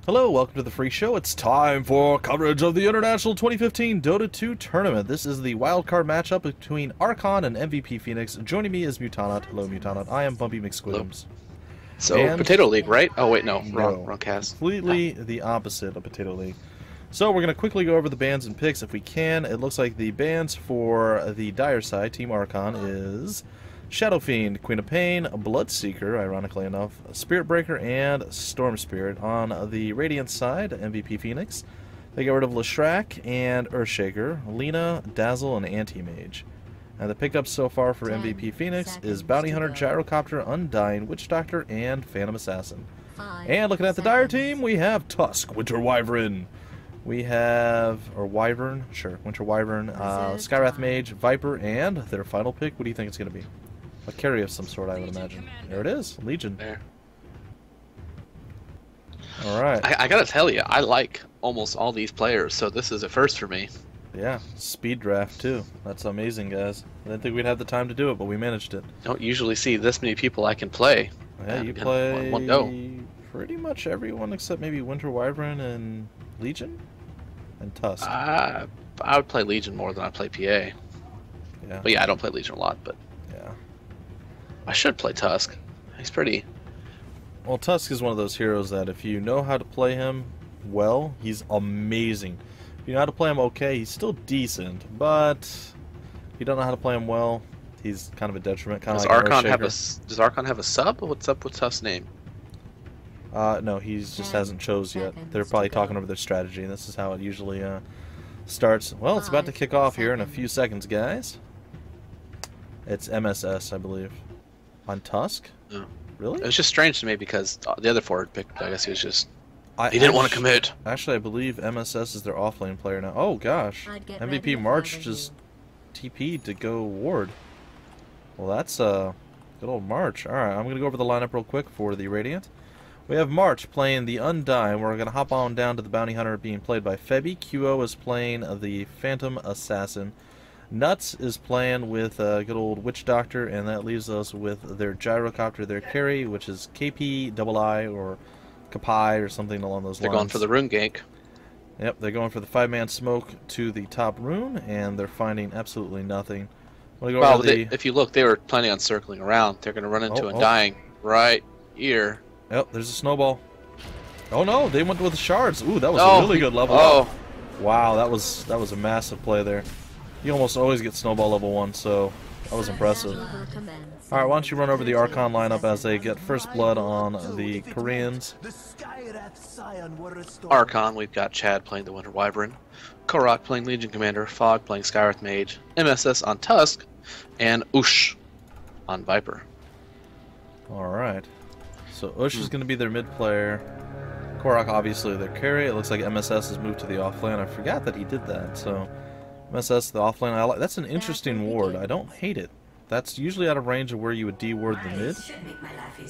Hello, welcome to the free show. It's time for coverage of the International 2015 Dota 2 tournament. This is the wildcard matchup between Archon and MVP Phoenix. Joining me is Mutanat. Hello, Mutanat. I am Bumpy McSquigums. So, Potato League, right? Oh, wait, no. Wrong cast. Completely the opposite of Potato League. So, we're going to quickly go over the bans and picks if we can. It looks like the bans for the Dire side, Team Archon, is Shadow Fiend, Queen of Pain, Bloodseeker, ironically enough, Spirit Breaker, and Storm Spirit. On the Radiant side, MVP Phoenix, they get rid of Leshrac and Earthshaker, Lina, Dazzle, and Anti-Mage. And the pickups so far for MVP Phoenix is Bounty Hunter, Gyrocopter, Undying, Witch Doctor, and Phantom Assassin. And looking at the Dire team, we have Tusk, Winter Wyvern. We have, or Wyvern, sure, Winter Wyvern, Skywrath Mage, Viper, and their final pick, what do you think it's going to be? A carry of some sort, I would imagine. There it is, Legion. There. Alright. I gotta tell you, I like almost all these players, so this is a first for me. Yeah, speed draft too. That's amazing, guys. I didn't think we'd have the time to do it, but we managed it. Don't usually see this many people I can play. Yeah, you play one go. Pretty much everyone except maybe Winter Wyvern and Legion? And Tusk. I would play Legion more than I play PA. Yeah. But yeah, I don't play Legion a lot, but yeah. I should play Tusk. He's pretty... Well, Tusk is one of those heroes that if you know how to play him well, he's amazing. If you know how to play him okay, he's still decent, but if you don't know how to play him well, he's kind of a detriment. Kind does of like does Archon have a sub? What's up with Tusk's name? No, he just hasn't chose yet. They're probably talking over their strategy, and this is how it usually starts. Well, it's about to kick off here in a few seconds, guys. It's MSS, I believe. On Tusk? No. Really? It was just strange to me because the other forward picked, I guess he was just... He didn't want to commit. Actually, I believe MSS is their offlane player now. Oh, gosh. MVP March just TP'd to go ward. Well, that's good old March. Alright, I'm going to go over the lineup real quick for the Radiant. We have March playing the Undying. We're going to hop on down to the Bounty Hunter being played by Febby. QO is playing the Phantom Assassin. Nuts is playing with good old Witch Doctor, and that leaves us with their Gyrocopter, their carry, which is KP, Double I, or Kapai, or something along those lines. They're going for the rune gank. Yep, they're going for the 5-man smoke to the top rune, and they're finding absolutely nothing. Well, if you look, they were planning on circling around. They're going to run into Undying right here. Yep, there's a snowball. Oh no, they went with the shards. Ooh, that was a really good level up. Wow, that was a massive play there. You almost always get snowball level 1, so that was impressive. Alright, why don't you run over the Archon lineup as they get first blood on the Koreans. Archon, we've got Chad playing the Winter Wyvern, Korok playing Legion Commander, Fog playing Skywrath Mage, MSS on Tusk, and Ush on Viper. Alright. So Ush is going to be their mid player. Korok obviously their carry. It looks like MSS has moved to the offlane. I forgot that he did that. So MSS the offlane. I like. That's an interesting ward. I don't hate it. That's usually out of range of where you would de-ward the mid.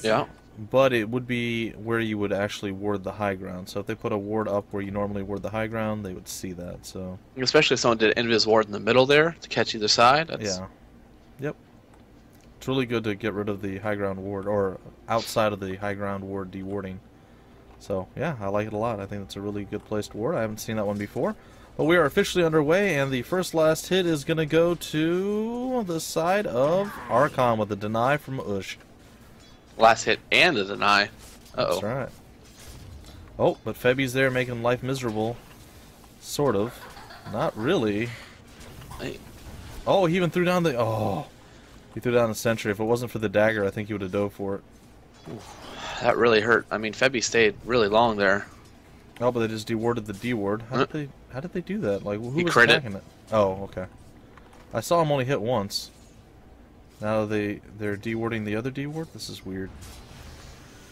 Yeah. But it would be where you would actually ward the high ground. So if they put a ward up where you normally ward the high ground, they would see that. So especially if someone did Invis ward in the middle there to catch either side. Yeah. Yep. It's really good to get rid of the high ground ward, or outside of the high ground ward de-warding. So, yeah, I like it a lot. I think it's a really good place to ward. I haven't seen that one before. But we are officially underway, and the first last hit is going to go to the side of Archon with a deny from Ush. Last hit and a deny. Uh-oh. That's right. Oh, but Febby's there making life miserable. Sort of. Not really. Hey. Oh, he even threw down the... Oh. He threw down the sentry. If it wasn't for the dagger, I think he would have dove for it. Ooh, that really hurt. I mean, Febby stayed really long there. Oh, but they just dewarded the D-ward. How did they do that? Like, who was crit attacking it? Oh, okay. I saw him only hit once. Now they're dewarding the other D-ward? This is weird.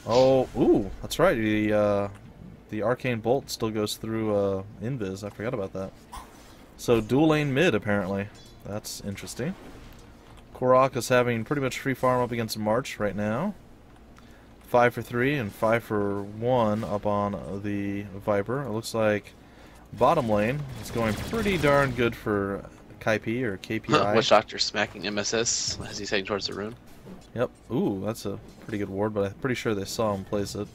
Oh, ooh, that's right. The arcane bolt still goes through invis. I forgot about that. So dual lane mid apparently. That's interesting. Korok is having pretty much free farm up against March right now. 5 for 3 and 5 for 1 up on the Viper. It looks like bottom lane is going pretty darn good for KP or KPI. Witch Doctor smacking MSS as he's heading towards the rune. Yep. Ooh, that's a pretty good ward, but I'm pretty sure they saw him place it.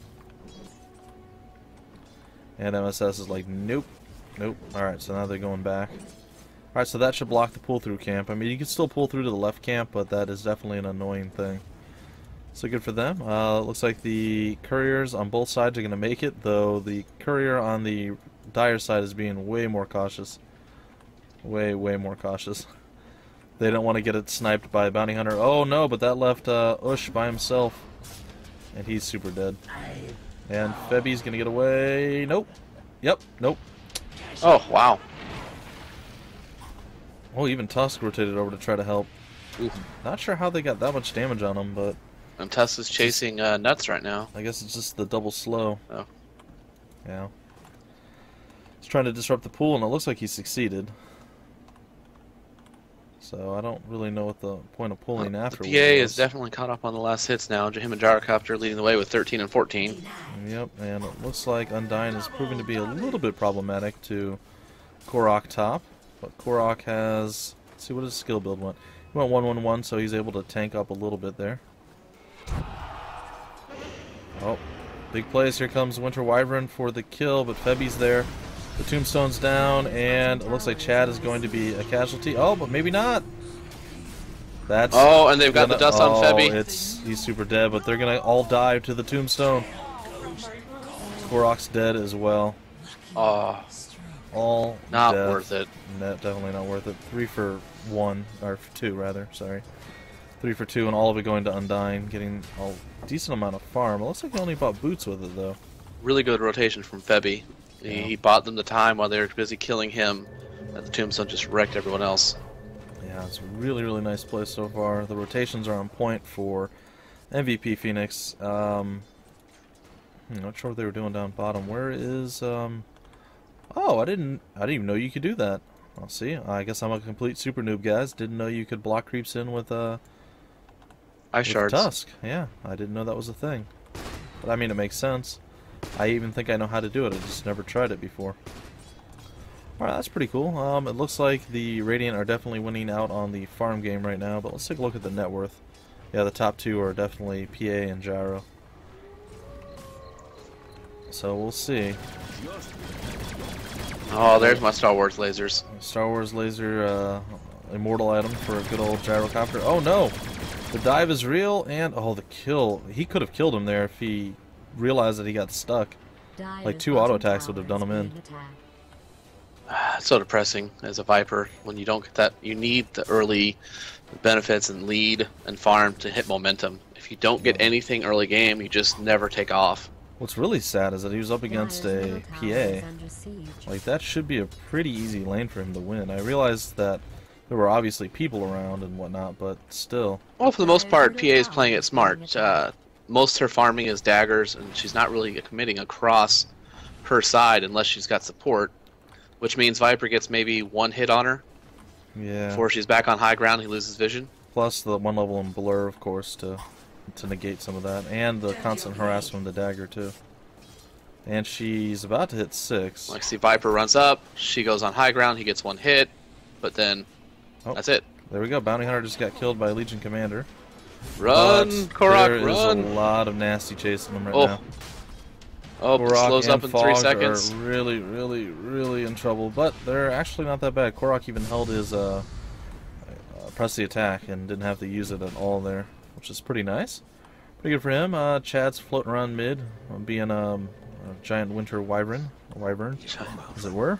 And MSS is like, nope, nope. Alright, so now they're going back. Alright, so that should block the pull-through camp. I mean, you can still pull through to the left camp, but that is definitely an annoying thing. So good for them. Looks like the couriers on both sides are going to make it, though the courier on the Dire side is being way more cautious. Way more cautious. They don't want to get it sniped by a bounty hunter. Oh no, but that left Ush by himself. And he's super dead. And Febby's going to get away. Nope. Yep, nope. Oh, wow. Oh, even Tusk rotated over to try to help. Ooh. Not sure how they got that much damage on him, but... And Tusk is chasing Nuts right now. I guess it's just the double slow. Oh. Yeah. He's trying to disrupt the pool, and it looks like he succeeded. So I don't really know what the point of pulling after. The PA is definitely caught up on the last hits now. Him and Gyrocopter leading the way with 13 and 14. Yep, and it looks like Undyne is proving to be a little bit problematic to Korok top. But Korok has... Let's see what his skill build went. He went 1-1-1, so he's able to tank up a little bit there. Oh, big plays. Here comes Winter Wyvern for the kill, but Febby's there. The tombstone's down, and it looks like Chad is going to be a casualty. Oh, but maybe not. That's and they've got the dust on Febby. He's super dead, but they're gonna all dive to the tombstone. Korok's dead as well. Oh, all not death. worth it. No, definitely not worth it. 3 for 1, or for 2 rather. Sorry, 3 for 2, and all of it going to Undyne, getting a decent amount of farm. It looks like he only bought boots with it though. Really good rotation from Febby. He bought them the time while they were busy killing him, and the tombstone just wrecked everyone else. Yeah, it's a really nice play so far. The rotations are on point for MVP Phoenix. I'm not sure what they were doing down bottom. Where is Oh, I didn't even know you could do that. I'll see. I guess I'm a complete super noob, guys. Didn't know you could block creeps in with Ice shards. Tusk. Yeah, I didn't know that was a thing. But I mean, it makes sense. I even think I know how to do it. I just never tried it before. Alright, that's pretty cool. It looks like the Radiant are definitely winning out on the farm game right now, but let's take a look at the net worth. Yeah, the top two are definitely PA and Gyro. So we'll see. Oh, there's my Star Wars lasers. Star Wars laser immortal item for a good old gyrocopter. Oh no! The dive is real, and oh, the kill. He could have killed him there if he realized that he got stuck. Like 2 auto attacks would have done him in. It's so depressing as a Viper when you don't get that. You need the early benefits and lead and farm to hit momentum. If you don't get anything early game, you just never take off. What's really sad is that he was up against a PA. Like, that should be a pretty easy lane for him to win. I realized that there were obviously people around and whatnot, but still. Well, for the most part, PA is playing it smart. Most of her farming is daggers, and she's not really committing across her side unless she's got support, which means Viper gets maybe 1 hit on her. Yeah. Before she's back on high ground, he loses vision. Plus the 1 level in blur, of course, to negate some of that, and the constant harassment of the dagger too. And she's about to hit 6. Like, see, Viper runs up, she goes on high ground, he gets 1 hit, but then that's it. There we go. Bounty Hunter just got killed by a Legion Commander. Run, Korok, run! There is a lot of nasty chasing him right now. Oh, it Korok slows up in 3 seconds. Are really in trouble, but they're actually not that bad. Korok even held his press the attack and didn't have to use it at all there, which is pretty nice. Pretty good for him. Chad's floating around mid, being a giant winter wyvern, as it were.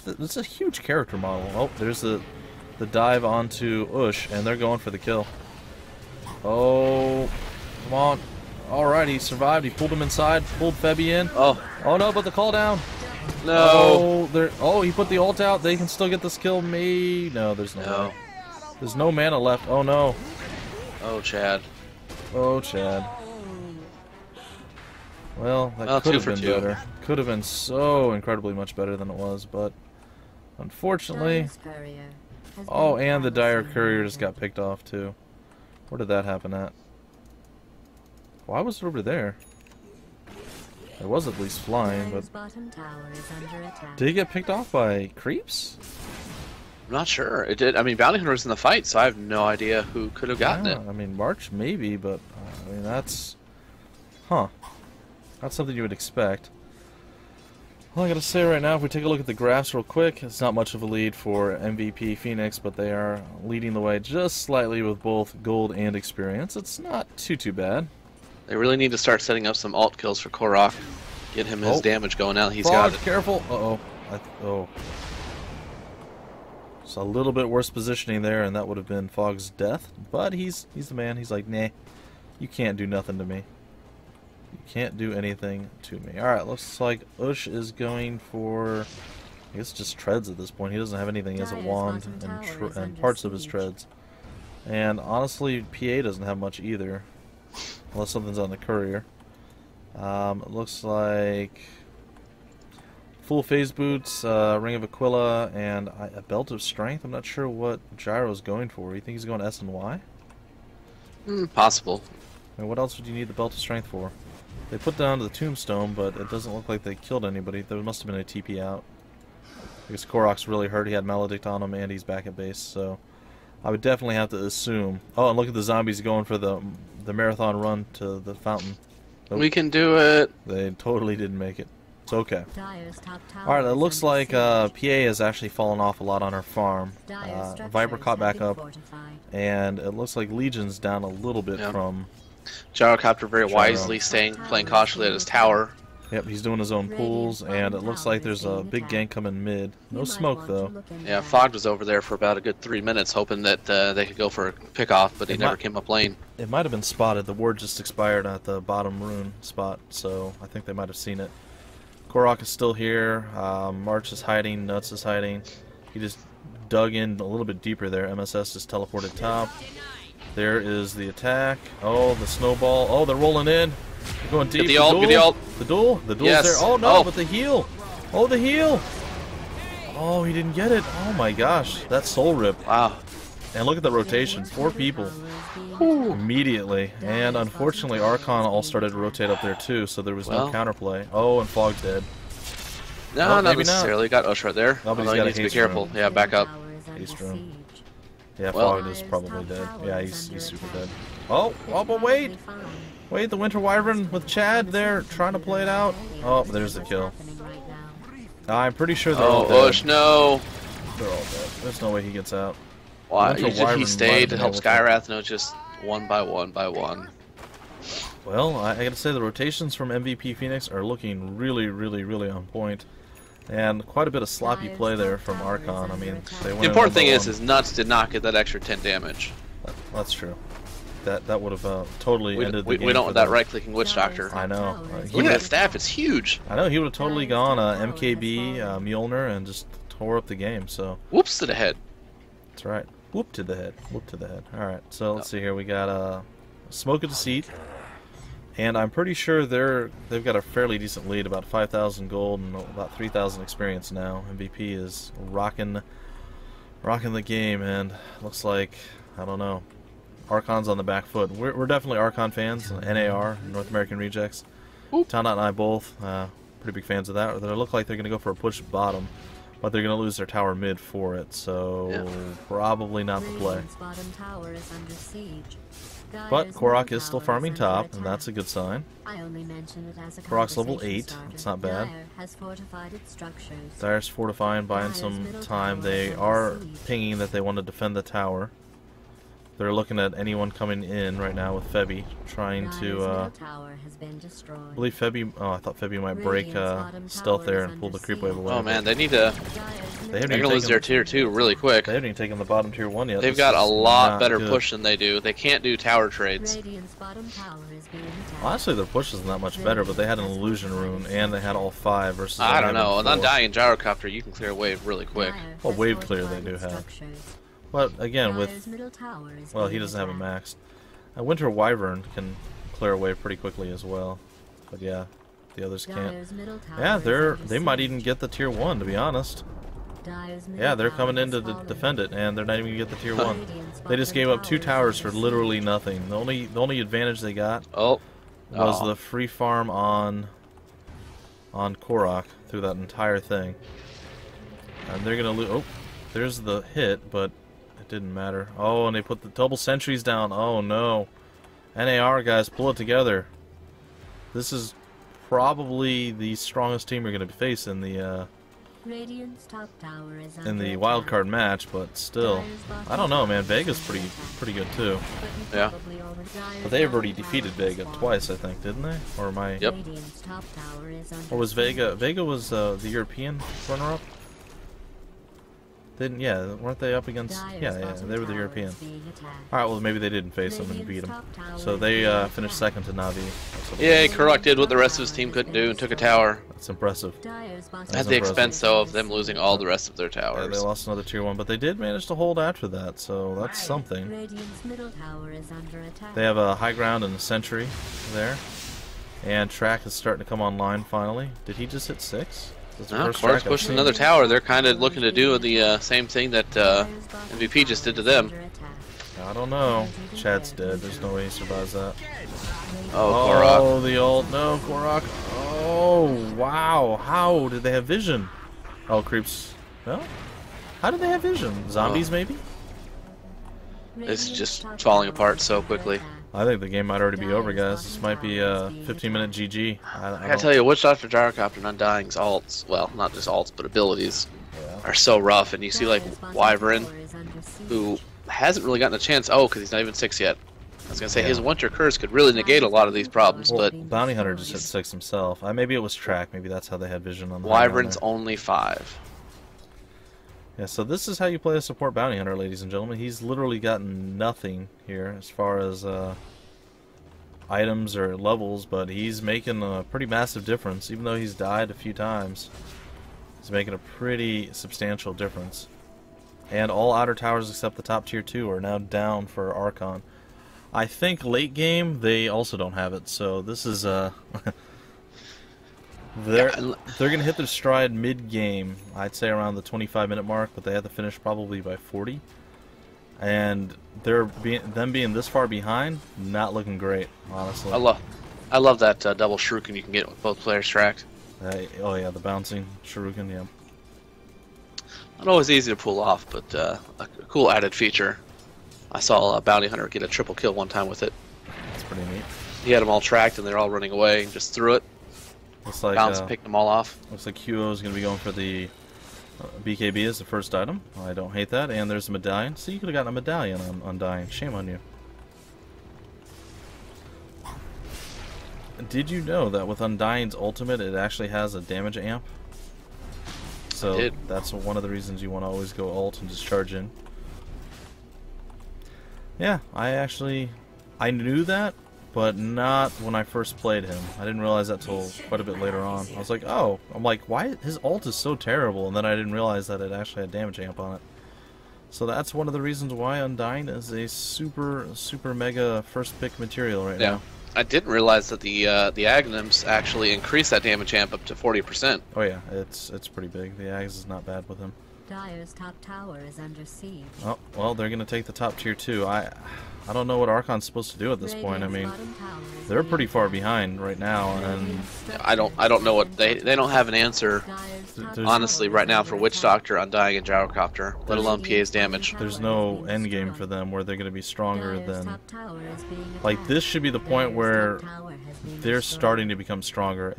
It's a huge character model. Oh, there's the dive onto Ush, and they're going for the kill. Oh, come on. Alright, he survived. He pulled him inside, pulled Febby in. Oh no, but the call down. No. Oh, he put the ult out. They can still get this kill. No, there's no way. There's no mana left. Oh no. Oh, Chad. Oh, Chad. Well, that could have been better. Could have been so incredibly much better than it was, but unfortunately. Oh, and the Dire Courier just got picked off too. Where did that happen at? Why was it over there? It was at least flying, but did he get picked off by creeps? I'm not sure. It did. I mean, Bounty Hunter was in the fight, so I have no idea who could have gotten it. I mean, March maybe, but I mean that's, that's something you would expect. Well, I gotta say right now, if we take a look at the graphs real quick, it's not much of a lead for MVP Phoenix, but they are leading the way just slightly with both gold and experience. It's not too bad. They really need to start setting up some alt kills for Korok. Get him his damage going out. He's Frog, got it. Careful! Oh. It's a little bit worse positioning there, and that would have been Fog's death. But he's the man. He's like, nah, you can't do nothing to me. You can't do anything to me. Alright, looks like Ush is going for, I guess, just treads at this point. He doesn't have anything. He has a wand and parts of his treads. And honestly, PA doesn't have much either. Unless something's on the courier. It looks like full phase boots, Ring of Aquila, and a belt of strength. I'm not sure what Gyro's going for. You think he's going S and Y? Possible. I mean, what else would you need the belt of strength for? They put down to the tombstone, but it doesn't look like they killed anybody. There must have been a TP out. I guess Korok's really hurt. He had Maledict on him, and he's back at base, so I would definitely have to assume. Oh, and look at the zombies going for the marathon run to the fountain. Nope. We can do it. They totally didn't make it. It's okay. Alright, it looks like PA has actually fallen off a lot on her farm. Viper caught back up, and it looks like Legion's down a little bit from... Gyrocopter very wisely playing cautiously at his tower. Yep, he's doing his own pulls, and it looks like there's a big gank coming mid. No smoke, though. Yeah, Fog was over there for about a good 3 minutes, hoping that they could go for a pick-off, but he never came up lane. It might have been spotted. The ward just expired at the bottom rune spot, so I think they might have seen it. Korok is still here. March is hiding. Nuts is hiding. He just dug in a little bit deeper there. MSS just teleported top. There is the attack. Oh, the snowball. Oh, they're rolling in. They're going deep. Get the ult, get the ult. The duel. The duel's yes. there. Oh, no, oh. but the heal. Oh, the heal. Oh, he didn't get it. Oh, my gosh. That's soul rip. Wow. And look at the rotation. 4 people. Immediately. And unfortunately, Archon all started to rotate up there, too, so there was no counterplay. Oh, and Fog dead. No, not necessarily. Got Ush right there. No, but he needs to be careful. Yeah, back up. Haste room. Yeah, Fog is probably dead. Yeah, he's super dead. Oh, but wait! Wait, the Winter Wyvern with Chad there, trying to play it out. Oh, there's the kill. I'm pretty sure they're all dead. Oh, Ush, no! They're all dead. There's no way he gets out. Why? He stayed to help Skyrath, no, just one by one. Well, I gotta say the rotations from MVP Phoenix are looking really on point. And quite a bit of sloppy play there from Archon. I mean, they went. The important thing is Nuts did not get that extra 10 damage. That's true. That would have totally ended the game. We don't want that right-clicking Witch Doctor. I know. Look at that staff; it's huge. I know he would have totally gone MKB Mjolnir and just tore up the game. So. Whoops to the head. That's right. Whoop to the head. Whoop to the head. All right. So let's see here. We got Smoke of Deceit. And I'm pretty sure they've got a fairly decent lead, about 5,000 gold and about 3,000 experience now. MVP is rocking the game, and looks like, I don't know, Archon's on the back foot. We're definitely Archon fans, NAR, North American Rejects. Mutanat and I both, pretty big fans of that. They look like they're going to go for a push bottom, but they're going to lose their tower mid for it, so probably not the play. But Korok is still farming top, and that's a good sign. Korok's level 8, it's not bad. Dire's fortifying, buying some time. They are pinging that they want to defend the tower. They're looking at anyone coming in right now with Febby, trying to, I believe Febby, I thought Febby might break stealth there and pull the creep wave away. Oh man, they need to, they're going to lose their tier 2 really quick. They haven't even taken the bottom tier 1 yet. They've got a lot better push than they do. They can't do tower trades. Honestly, their push isn't that much better, but they had an illusion rune, and they had all 5 versus... I don't know, an Undying Gyrocopter, you can clear a wave really quick. Well, wave clear they do have. But again, with, well, he doesn't have a max. A Winter Wyvern can clear away pretty quickly as well. But yeah, the others can't. Yeah, they might even get the tier 1, to be honest. Yeah, they're coming in to defend it, and they're not even gonna get the tier 1. They just gave up 2 towers for literally nothing. The only advantage they got was the free farm on Korok through that entire thing. And they're gonna lose. Oh, there's the hit, but it didn't matter. Oh, and they put the double sentries down. Oh no. NAR guys, pull it together. This is probably the strongest team you're going to face in the wild card match, but still, I don't know, man. Vega's pretty good too. Yeah. But they've already defeated Vega twice, I think, didn't they? Or am I? Yep. Or was Vega? Vega was the European runner-up. Didn't? Yeah, weren't they up against? Yeah, they were the European. All right, well maybe they didn't face them and beat them. So they finished second to Navi. Yeah, Karak did what the rest of his team couldn't do and took a tower. That's impressive. At the expense, though, of them losing all the rest of their towers. Yeah, they lost another tier 1, but they did manage to hold after that, so that's something. They have a high ground and a sentry there. And track is starting to come online finally. Did he just hit 6? No, Clark's pushed another tower. They're kind of looking to do the same thing that MVP just did to them. I don't know. Chad's dead. There's no way he survives that. Oh, Korok. Oh, the ult. No, Korok. Oh, wow. How did they have vision? Oh, creeps. No? How did they have vision? Zombies, maybe? It's just falling apart so quickly. I think the game might already be over, guys. This might be a 15-minute GG. I gotta tell you, Witch Doctor, Gyrocopter, and Undying's ults, well, not just ults, but abilities, are so rough. And you see, like, Wyvern, who hasn't really gotten a chance. Oh, because he's not even 6 yet. I was gonna say his Winter Curse could really negate a lot of these problems, well, but Bounty Hunter just hit 6 himself. Maybe it was track. Maybe that's how they had vision on the Wyvern's only 5. Yeah, so this is how you play a support Bounty Hunter, ladies and gentlemen. He's literally gotten nothing here as far as items or levels, but he's making a pretty massive difference. Even though he's died a few times, he's making a pretty substantial difference. And all outer towers except the top tier 2 are now down for Archon. I think late game they also don't have it, so this is they're gonna hit their stride mid game. I'd say around the 25-minute mark, but they have to finish probably by 40. And them being this far behind, not looking great, honestly. I love that double shuriken you can get with both players tracked. Oh yeah, the bouncing shuriken, yeah. Not always easy to pull off, but a cool added feature. I saw a Bounty Hunter get a triple kill one time with it. That's pretty neat. He had them all tracked and they're all running away and just threw it. Looks like Bounce picked them all off. Looks like QO is going to be going for the BKB as the first item. I don't hate that. And there's a medallion. See, you could have gotten a medallion on Undying. Shame on you. Did you know that with Undying's ultimate, it actually has a damage amp? So that's one of the reasons you want to always go ult and just charge in. Yeah, I knew that, but not when I first played him. I didn't realize that till quite a bit later on. I was like, oh, I'm like, why his ult is so terrible, and then I didn't realize that it actually had damage amp on it. So that's one of the reasons why Undying is a super mega first pick material right now. I didn't realize that the Agnums actually increased that damage amp up to 40%. Oh yeah, it's pretty big. The Ags is not bad with him. Dire's top tower is under siege. Oh, well, they're going to take the top tier 2. I don't know what Archon's supposed to do at this point. I mean, they're pretty far behind right now, and I don't know what they don't have an answer honestly right now for Witch Doctor, Undying, and Gyrocopter, let alone PA's damage. There's no end game for them where they're going to be stronger than, like, this should be the point where they're starting to become stronger.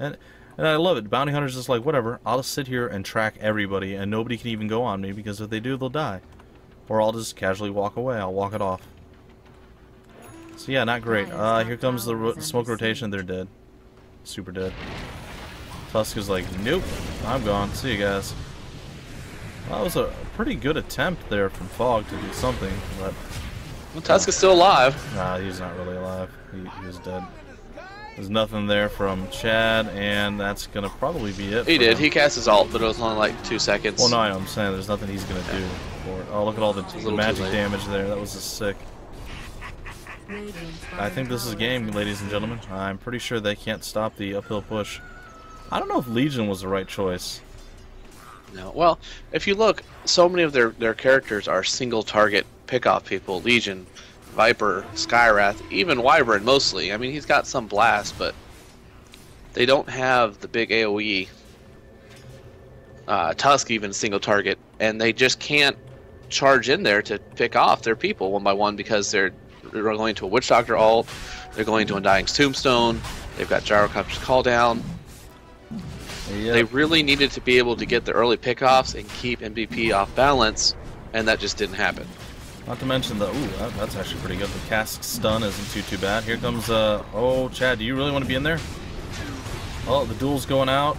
And I love it. Bounty Hunter's just like, whatever, I'll just sit here and track everybody, and nobody can even go on me, because if they do, they'll die. Or I'll just casually walk away. I'll walk it off. So yeah, not great. Here comes the smoke rotation. They're dead. Super dead. Tusk is like, nope, I'm gone. See you guys. Well, that was a pretty good attempt there from Fog to do something, but... Well, Tusk is still alive. Nah, he's not really alive. He was dead. There's nothing there from Chad, and that's going to probably be it. He did. He cast his ult, but it was only like 2 seconds. Well, no, I'm saying there's nothing he's going to do for it. Oh, look at all the magic damage there. That was just sick. I think this is a game, ladies and gentlemen. I'm pretty sure they can't stop the uphill push. I don't know if Legion was the right choice. No. Well, if you look, so many of their characters are single target pick-off people. Legion, Viper, Skywrath, even Wyvern mostly. I mean, he's got some blast, but they don't have the big AoE. Tusk even single target, and they just can't charge in there to pick off their people one by one because they're going to a Witch Doctor ult, they're going to Undying's Tombstone, they've got Gyrocopter's Call Down. Yep. They really needed to be able to get the early pickoffs and keep MVP off balance, and that just didn't happen. Not to mention the that's actually pretty good. The cask stun isn't too bad. Here comes oh, Chad, do you really want to be in there? Oh, the duel's going out.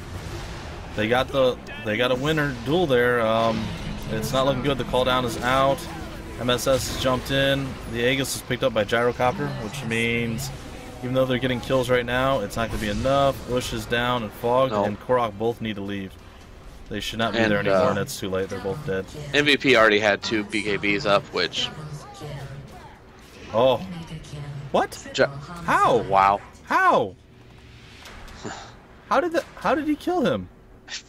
They got a winner duel there. It's not looking good. The call down is out. MSS has jumped in. The Aegis is picked up by Gyrocopter, which means even though they're getting kills right now, it's not going to be enough. Ush is down, and Fog and Korok both need to leave. They should not be there anymore, and it's too late. They're both dead. MVP already had 2 BKBs up, which... Oh. What? How? Wow. How? How did he kill him?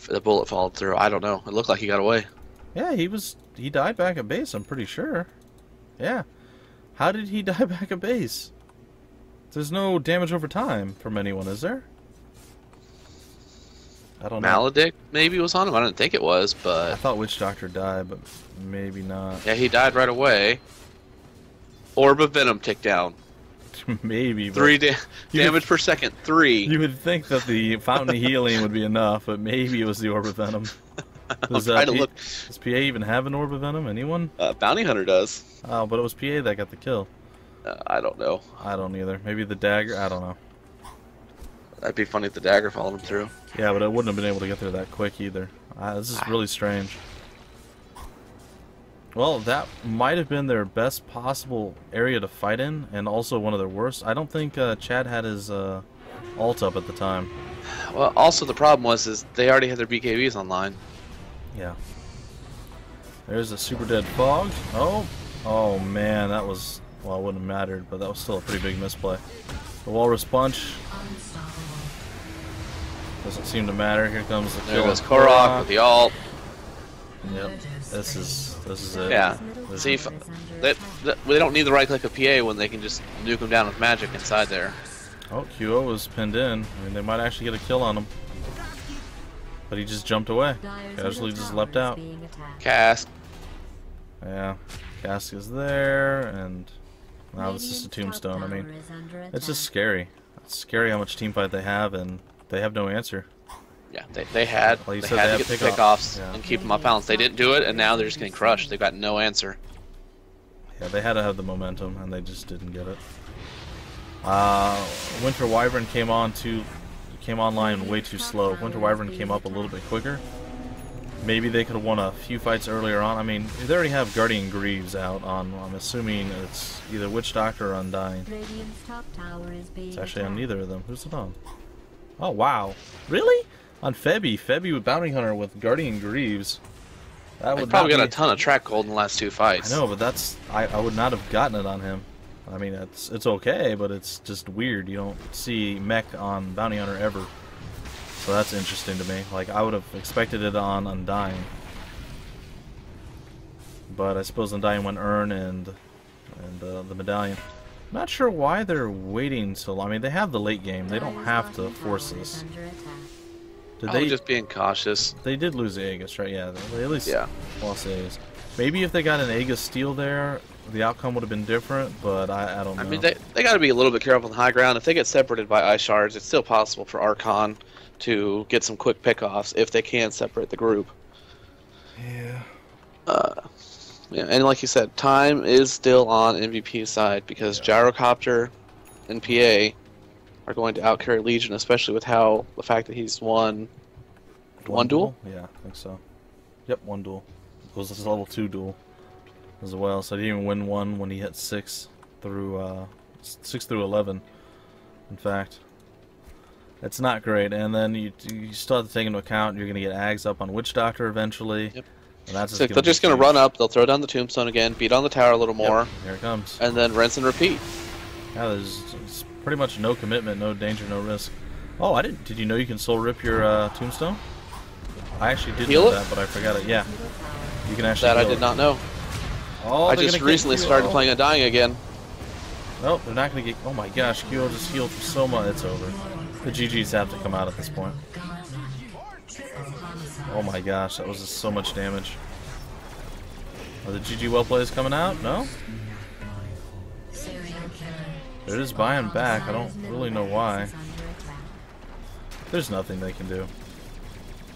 The bullet followed through. I don't know. It looked like he got away. Yeah, he died back at base, I'm pretty sure. Yeah. How did he die back at base? There's no damage over time from anyone, is there? I don't know. Maledict maybe was on him. I didn't think it was, but... I thought Witch Doctor died, but maybe not. Yeah, he died right away. Orb of Venom ticked down. Maybe. 3 damage per second. 3. You would think that the Fountain of Healing would be enough, but maybe it was the Orb of Venom. Does PA even have an Orb of Venom? Anyone? Bounty Hunter does. Oh, but it was PA that got the kill. I don't know. I don't either. Maybe the dagger? I don't know. That'd be funny if the dagger followed him through. Yeah, but it wouldn't have been able to get there that quick either. This is really strange. Well, that might have been their best possible area to fight in, and also one of their worst. I don't think Chad had his ult up at the time. Well, also the problem was they already had their BKBs online. Yeah. There's a super dead Fog. Oh man, that was... Well, it wouldn't have mattered, but that was still a pretty big misplay. The Walrus Punch. Doesn't seem to matter. Here comes the kill. There goes Korok with the ult. Yep. This is it. Yeah. See, they don't need the right click of PA when they can just nuke him down with magic inside there. Oh, QO was pinned in. I mean, they might actually get a kill on him. But he just jumped away. Casually just leapt out. Cask. Yeah. Cask is there, and now this is a tombstone. I mean, it's just scary. It's scary how much teamfight they have, and they have no answer. Yeah, they had to get the pickoffs and keep them off balance. They didn't do it, and now they're just getting crushed. They've got no answer. Yeah, they had to have the momentum, and they just didn't get it. Winter Wyvern came online way too slow. Winter Wyvern came up a little bit quicker. Maybe they could have won a few fights earlier on. I mean, they already have Guardian Greaves out on, I'm assuming it's either Witch Doctor or Undying. It's actually on neither of them. Who's it on? Oh, wow. Really? On Febby with Bounty Hunter with Guardian Greaves. That would probably got a ton of track gold in the last 2 fights. I know, but that's... I would not have gotten it on him. I mean, it's okay, but it's just weird. You don't see mech on Bounty Hunter ever. So that's interesting to me. Like, I would have expected it on Undying. But I suppose Undying went Urn and the Medallion. Not sure why they're waiting so long. I mean, they have the late game. They don't have to force this. Did they just being cautious? They did lose the Aegis, right? Yeah, they at least lost the Aegis. Maybe if they got an Aegis steal there, the outcome would have been different, but I don't know. I mean, they got to be a little bit careful on the high ground. If they get separated by ice shards, it's still possible for Archon to get some quick pickoffs if they can separate the group. Yeah. Yeah, and like you said, time is still on MVP's side because Gyrocopter and PA are going to outcarry Legion, especially with the fact that he's won one duel? Yeah, I think so. Yep, one duel. It was his level 2 duel as well, so he didn't even win one when he hit 6 through 11, in fact. It's not great, and then you still have to take into account you're going to get Ags up on Witch Doctor eventually. Yep. And that's so they're just going to run up, they'll throw down the tombstone again, beat on the tower a little more. Yep, here it comes. And then rinse and repeat. Yeah, there's pretty much no commitment, no danger, no risk. Oh, did you know you can soul rip your tombstone? I actually did know that, but I forgot it. Yeah. You can actually I did not know. Oh, I just recently started playing Undying again. Nope, they're not going to get... Oh my gosh, Kyo just healed for so much. It's over. The GGs have to come out at this point. Oh my gosh, that was just so much damage. Are the GG well plays coming out? No? They're just buying back. I don't really know why. There's nothing they can do.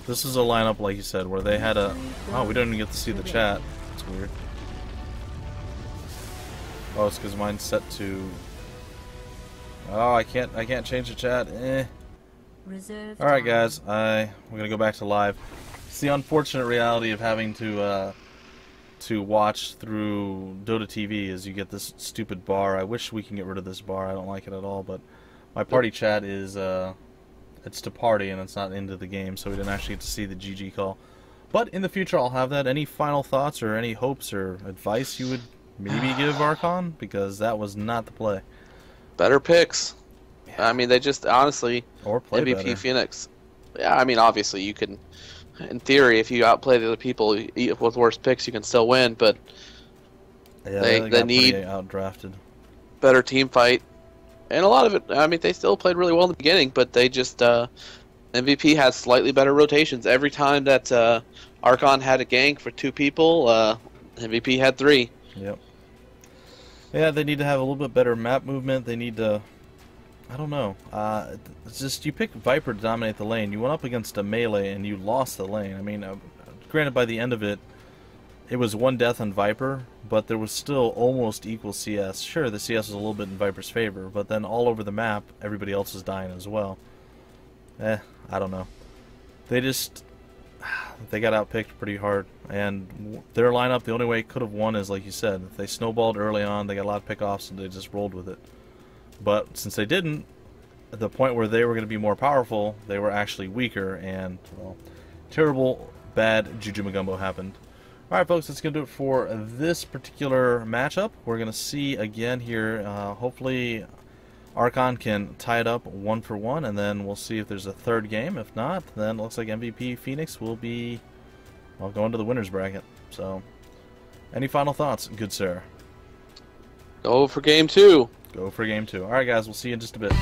This is a lineup, like you said, where they had a... Oh, we don't even get to see the chat. It's weird. Oh, it's because mine's set to... Oh, I can't change the chat. Alright, guys. We're going to go back to live. It's the unfortunate reality of having to watch through Dota TV is you get this stupid bar. I wish we can get rid of this bar. I don't like it at all, but my party chat is... it's to party and it's not into the game, so we didn't actually get to see the GG call. But in the future I'll have that. Any final thoughts or any hopes or advice you would maybe give Archon? Because that was not the play. Better picks. Yeah. I mean, they just, honestly, or play MVP better. Phoenix. Yeah, I mean, obviously you can, in theory, if you outplay the other people with worse picks, you can still win, but yeah, they need outdrafted. Better team fight. And a lot of it, I mean, they still played really well in the beginning, but they just, MVP had slightly better rotations. Every time that Archon had a gank for 2 people, MVP had 3. Yep. Yeah, they need to have a little bit better map movement. They need to, I don't know. It's just, you pick Viper to dominate the lane. You went up against a melee and you lost the lane. I mean, granted, by the end of it, it was 1 death on Viper, but there was still almost equal CS. Sure, the CS was a little bit in Viper's favor, but then all over the map, everybody else is dying as well. I don't know. They just... They got outpicked pretty hard, and their lineup, the only way it could have won is, like you said, if they snowballed early on, they got a lot of pickoffs, and they just rolled with it. But since they didn't, at the point where they were going to be more powerful, they were actually weaker, and, well, terrible, bad Juju Magumbo happened. Alright, folks, that's going to do it for this particular matchup. We're going to see again here, hopefully Archon can tie it up 1-for-1, and then we'll see if there's a third game. If not, then it looks like MVP Phoenix will be, well, going to the winner's bracket. So, any final thoughts, good sir? Go for game 2. Go for game 2. Alright, guys, we'll see you in just a bit.